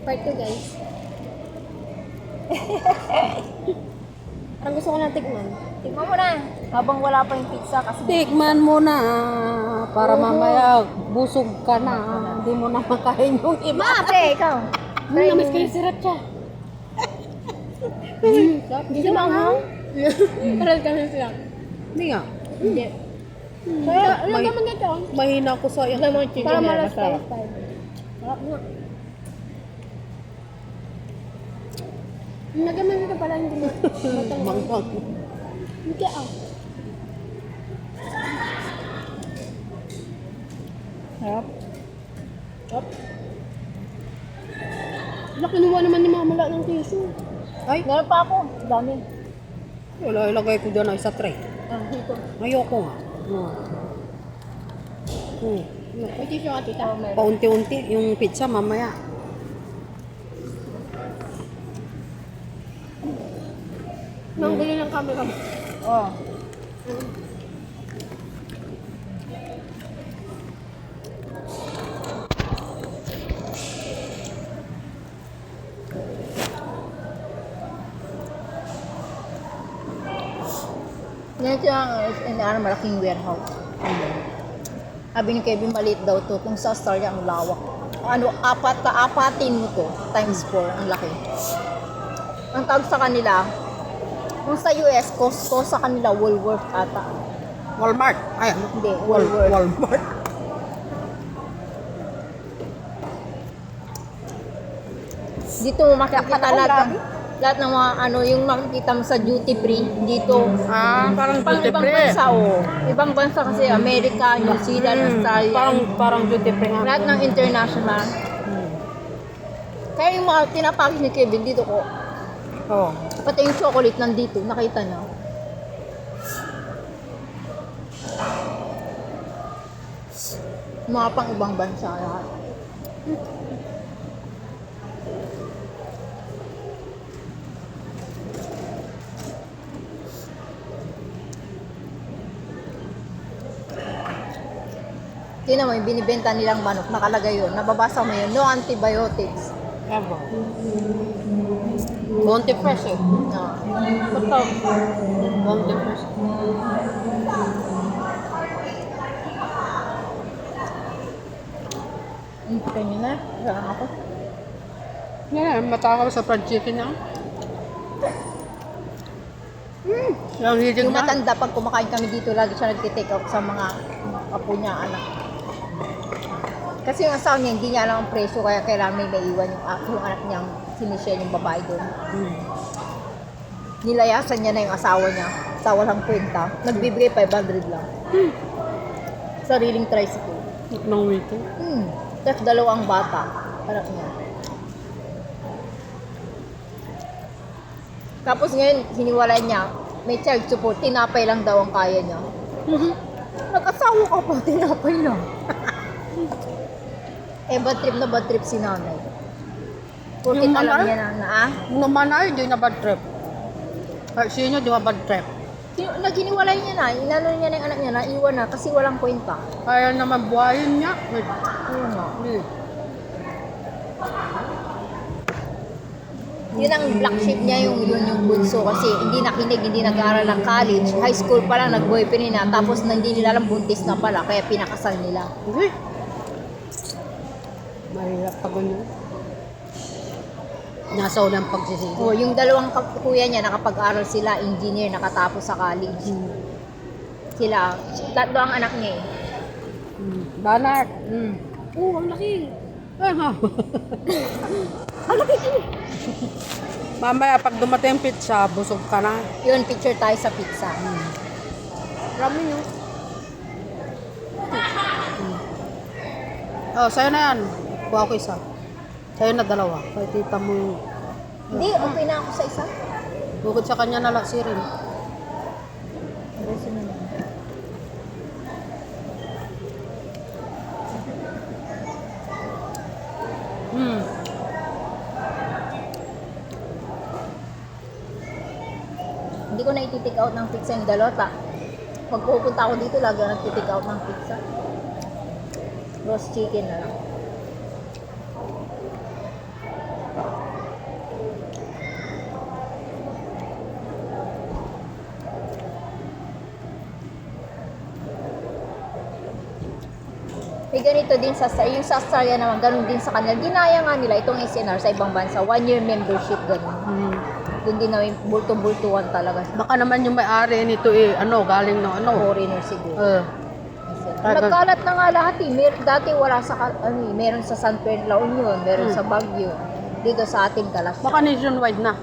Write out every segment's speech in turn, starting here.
Part 2 guys. Parang gusto ko na tikman. Tignan mo na. Habang wala pa yung pizza kasi... Tikman mo na para mamaya busog ka na. Hindi mo na makain yung iba. Mate, ikaw. Namis kayo sriracha. Hindi siya maanghang. Paral kami sila. Hindi nga. Hindi. Kaya, alam May- naman ito. Mahina ko sa Alam mo, chicken Para na malas masarap. tayo. Sarap nga. Nagaman ito pala hindi mo. Mangkang. Hindi ah. Sarap. Sarap. Wala, kinuha naman ni Mama lahat ng tissue. Ay, Meron pa ako. Dami. wala, ilagay ko dyan ay sa tray. Ah, dito. Ayoko nga. May tissue ka, tita. Paunti-unti yung pizza mamaya. Nang gulo ng camera. Oh. Yan siya ang malaking warehouse. Sabi ni Kevin, maliit daw to. Kung sa Australia, ang lawak. Ano, apatin mo to. Times 4, ang laki. Ang tawag sa kanila, kung sa US, Costco, sa kanila, Woolworth ata. Walmart. Ay, ano? Hindi, Woolworth. Walmart. Dito mo makikita lahat ng mga ano, yung makikita mo sa duty free, dito. Ah, parang Pang duty ibang free. bansa, oh. Ibang bansa kasi, Amerika, New Zealand, Australia. Parang duty free nga. Lahat ng international. Kaya yung mga tinapakis ni Kevin dito ko, Oh. pati yung chocolate nandito, nakita niyo. Mga pang ibang bansa lahat. Tingnan mo, yung binibenta nilang manok, nakalagay yun. Nababasa mo yun, no antibiotics. Evo. Bonte fresh eh. No. Basta. Bonte fresh. Kanya na, saan ako? Yan, matakaw sa fried chicken na. Yung hilig Yung na. matanda, pag kumakain kami dito, lagi siya nagtitake out sa mga apo niya, anak. Kasi yung asawa niya, hindi niya alam ang presyo, kaya kailangan may maiwan yung anak niyang si Michelle, yung babae doon. Nilayasan niya na yung asawa niya sa walang kwenta. Nagbibigay 500 lang. Sariling tricycle. Nang wito. Tapos dalawang bata. Anak niya. Tapos ngayon, hiniwalay niya, may child support, tinapay lang daw ang kaya niya. Nag-asawa ka pa, tinapay lang. Bad trip na bad trip si nanay. Porque Yung alam nanay? niya na, Nung naman ay, di na bad trip. Ay, sino di ba bad trip? Naginiwalay niya na, inano niya na yung anak niya, naiwan na kasi walang kwenta. Kaya naman buhayin niya. Ayun nga. Yun ang black sheep niya, yung bunso kasi hindi nakinig, hindi nag-aaral ng college. High school pa lang, nag-boyfriend na, tapos hindi nila alam buntis na pala, kaya pinakasal nila. Uy. Mahirap pa ganyan. Nasa unang pagsisili. Oh, yung dalawang kuya niya, nakapag-aral sila, engineer, nakatapos sa college. Sila, tatlo ang anak niya eh. Banat. Oh, ang laki. Ay, ha. Mamaya, pag dumating yung pizza, busog ka na. Yun, picture tayo sa pizza. Rami nyo. Oh, sa'yo na yan. Kuha ko isa. Sa'yo na dalawa. Kaya tita mo yung... Hindi, okay na ako sa isa. Bukod sa kanya na lang si Rin. Hindi ko na iti-take out ng pizza yung dalota. Pag pupunta ako dito, lagi ako nag-take out ng pizza. Roast chicken na lang. ganito din sa Star. Yung sa Australia naman, ganun din sa kanila. Ginaya nga nila itong SNR sa ibang bansa. 1-year membership, ganun. Doon din namin bulto-bultuan talaga. Baka naman yung may-ari nito galing ng Foreigner siguro. Nagkalat na nga lahat eh. Dati wala sa, meron sa San Pedro, La Union, meron sa Baguio. Dito sa ating Kalasya. Baka nationwide na.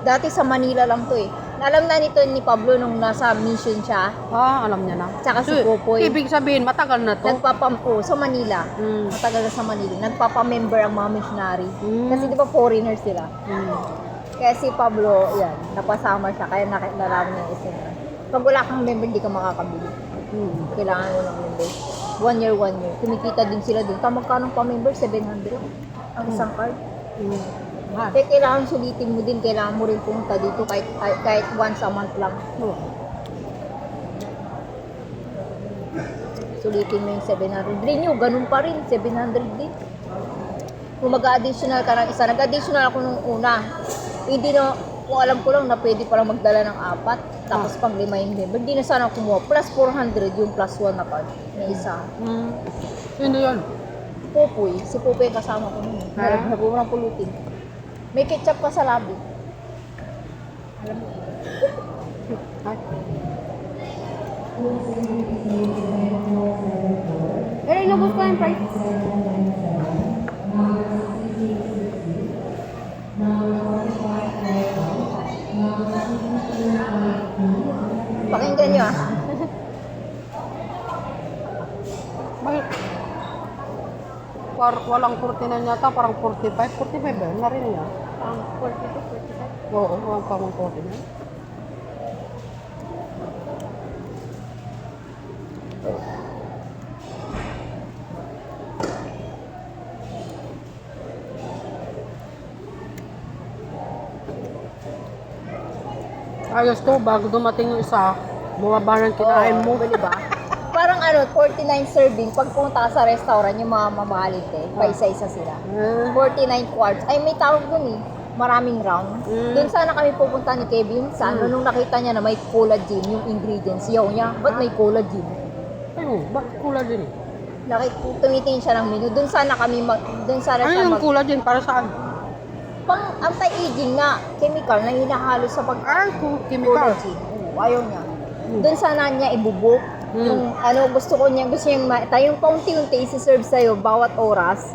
Dati sa Manila lang to eh. Alam na nito ni Pablo nung nasa mission siya. Alam niya na. Tsaka si Popoy. Ibig sabihin, matagal na to. Nagpapampo sa Manila. Matagal na sa Manila. Nagpapamember ang mga missionary. Kasi di ba foreigner sila. Kaya si Pablo, yan, napasama siya. Kaya nalaman niya yung SNR. Pag wala kang member, hindi ka makakabili. Kailangan mo ng member. 1 year. Kumikita din sila dun. Magkano pa member? 700 ang isang card. Kaya kailangan sulitin mo din, kailangan mo rin pumunta dito kahit once a month lang. Sulitin mo yung 700. Renew, ganun pa rin, 700 din. Kung mag-additional ka ng isa, nag-additional ako nung una. Hindi na, kung alam ko lang na pwede palang magdala ng 4, tapos pang 5 yung member. Hindi na sana kumuha. Plus 400 yung plus 1 na card na isa. Sino yun? Popoy. Si Popoy yung kasama ko nun. Nalagyan ko ng pulutin. May ketchup pa sa labi. Alam mo. Pero inubos ko yung price. Pakinggan nyo ah. Bakit? Walang 49 yata, parang 45. 45 ba? Narinig niya? Ang 40 to 45. Oo, walang pamang 49. Ayos to, bago dumating yung isa, bumaba ng kinain mo. Diba? Parang 49 serving, pag pumunta ka sa restaurant, yung mga mamahalit pa isa-isa sila. 49 quarts. Ay, may tawag dun eh. Maraming round. Doon sana kami pupunta ni Kevin. Nung nakita niya na may collagen, yung ingredients, yaw niya, ba't may collagen? Ayun, bakit collagen? Tumitingin siya ng menu. Doon sana kami, doon sana Ano siya yung collagen? Para saan? Pang anti-aging nga, chemical na hinahalo sa Chemical. collagen. Ayaw niya. Doon sana niya ibubuk. Yung gusto niyang yung paunti-unti isi-serve sa'yo bawat oras.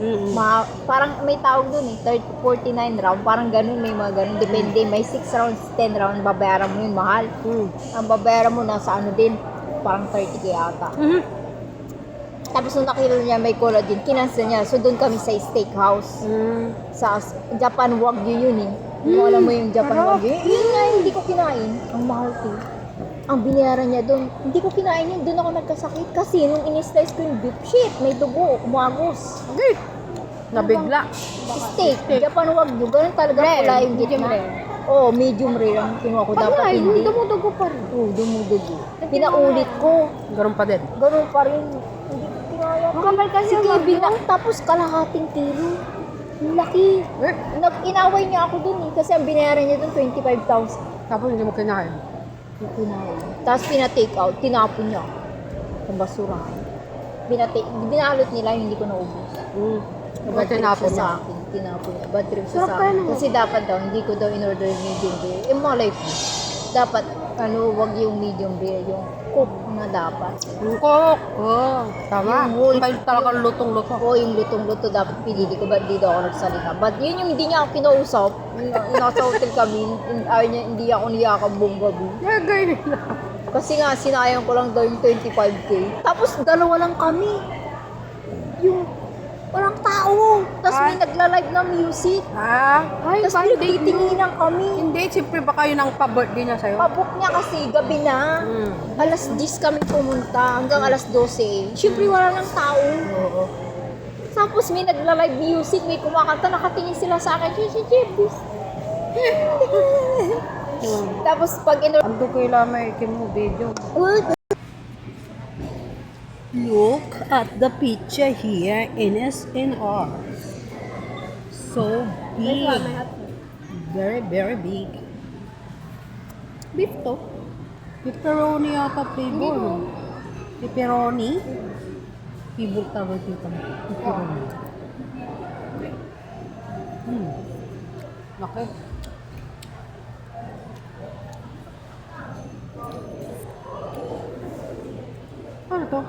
Parang may tawag dun eh, 49 round, parang ganun, may mga ganun. Depende, may 6 rounds, 10 rounds, babayaran mo yun, mahal. Ang babayaran mo nasa din, parang 30k ata. Tapos nung nakita niya may collagen, kinansel niya. So doon kami sa steakhouse. Sa Japan Wagyu yun eh. Kung alam mo yung Japan Wagyu, yun nga, hindi ko kinain. Ang mahal ko. Ang binayaran niya doon, hindi ko kinain yun, doon ako nagkasakit. Kasi nung in-slice ko yung beef, shit, may dugo, umagos. Nabigla. Steak, Japan Wagyu, ganun talaga pula yung gitna. Oo, medium rare ang kinuha ko. Dapat hindi. Dumudugo pa rin. Oo, dumudugo. Pinaulit ko. Ganun pa din. Ganun pa rin. Hindi ko kinaya. Makapal kasi Si yung Kevin lang, tapos kalahating kilo. Ang laki. Inaway niya ako dun eh, kasi ang binayaran niya dun 25,000. Tapos hindi mo kinain. Tapos pina-take out, tinapon niya sa basurahan. Binalot nila, hindi ko naubos. Bad trip siya sa akin. Tinapon niya. Bad trip siya sa akin. Kasi dapat daw, hindi ko daw in-order medium rare. Malay ko. Dapat, wag yung medium rare, yung cook na dapat. Yung cook. Tama. Yung whole- May talagang lutong-luto. Oo, yung lutong-luto dapat pinili ko, ba't di daw ako nagsalita. But yun yung hindi niya ako kinausap. Nasa hotel kami, hindi ako niyakap buong gabi. Nagay nila. Kasi nga, sinayang ko lang daw yung 25k. Tapos, dalawa lang kami. Yung, walang tao. Tapos may nagla-live ng music. Ay, Tapos pinagtitinginan kami. Hindi, siyempre baka yun ang pa-birthday niya sa'yo. Pabook niya kasi gabi na. Alas 10 kami pumunta hanggang alas 12. Siyempre wala nang tao. Tapos may nagla-live music, may kumakanta, nakatingin sila sa akin. Chibis. Tapos pag Ando kaila may mo video. Look at the picture here in SNR. So big. Very, very big. Beef to. Pepperoni yata flavor. Pepperoni? Hindi. Cable tower dito. Laki. Ano to?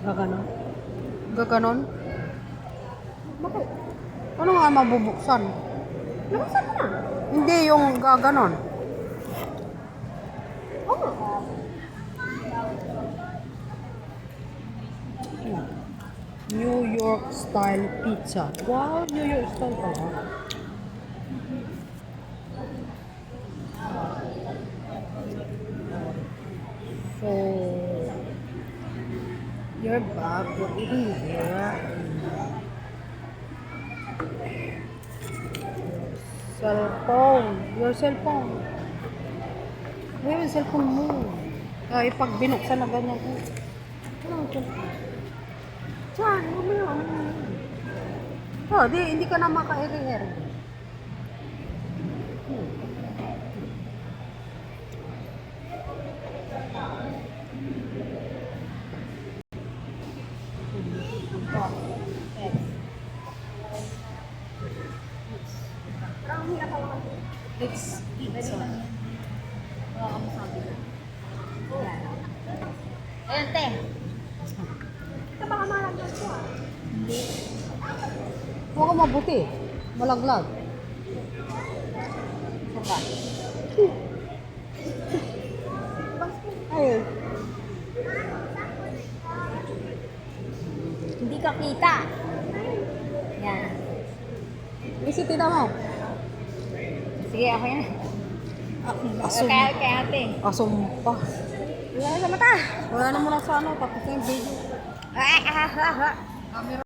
Gaganon? Gaganon? Bakit? Ano nga mabubuksan? Nabuksan mo na. Hindi yung gaganon. Oo. New York style pizza. Wow, New York style pala. So, you're back. We're eating here. Cellphone. Your cellphone. Where yung cellphone mo? Ay, pag binuksan na ganyan. Ano ang cellphone? Saan? Mamaya. Oh, hindi ka na maka-eri-eri. It's pizza. Ayan, te. Ito baka malagyan ko ah. Huwag ka mabuti. Malaglag. Saka. Ay, Hindi ka kita. Yan. isitin na mo. Sige, ako yan. Asum. Kay ate. Asum pa. Wala sa mata. Wala na muna sa ano, tapos na yung video. Ah, ah, ah, ah.